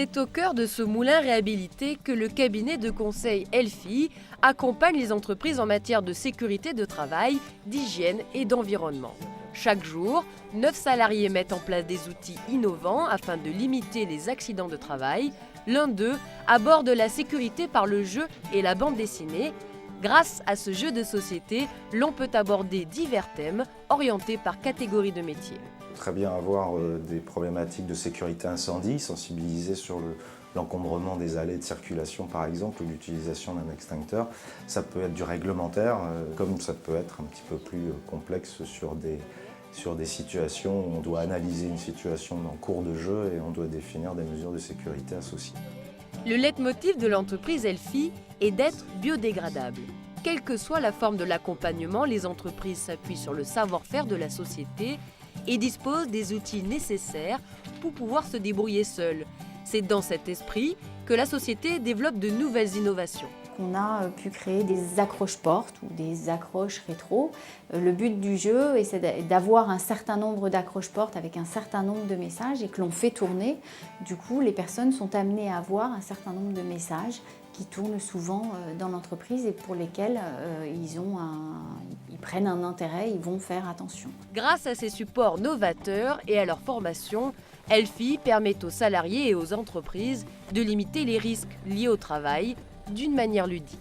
C'est au cœur de ce moulin réhabilité que le cabinet de conseil Elfi accompagne les entreprises en matière de sécurité de travail, d'hygiène et d'environnement. Chaque jour, 9 salariés mettent en place des outils innovants afin de limiter les accidents de travail. L'un d'eux aborde la sécurité par le jeu et la bande dessinée. Grâce à ce jeu de société, l'on peut aborder divers thèmes orientés par catégorie de métier. Très bien avoir des problématiques de sécurité incendie, sensibiliser sur l'encombrement des allées de circulation par exemple, ou l'utilisation d'un extincteur. Ça peut être du réglementaire, comme ça peut être un petit peu plus complexe sur des situations où on doit analyser une situation en cours de jeu et on doit définir des mesures de sécurité associées. Le leitmotiv de l'entreprise Elfi est d'être biodégradable. Quelle que soit la forme de l'accompagnement, les entreprises s'appuient sur le savoir-faire de la société et disposent des outils nécessaires pour pouvoir se débrouiller seules. C'est dans cet esprit que la société développe de nouvelles innovations. On a pu créer des accroches-portes ou des accroches rétro. Le but du jeu est d'avoir un certain nombre d'accroches-portes avec un certain nombre de messages et que l'on fait tourner. Du coup, les personnes sont amenées à avoir un certain nombre de messages qui tournent souvent dans l'entreprise et pour lesquels ils prennent un intérêt, ils vont faire attention. Grâce à ces supports novateurs et à leur formation, Elfi permet aux salariés et aux entreprises de limiter les risques liés au travail d'une manière ludique.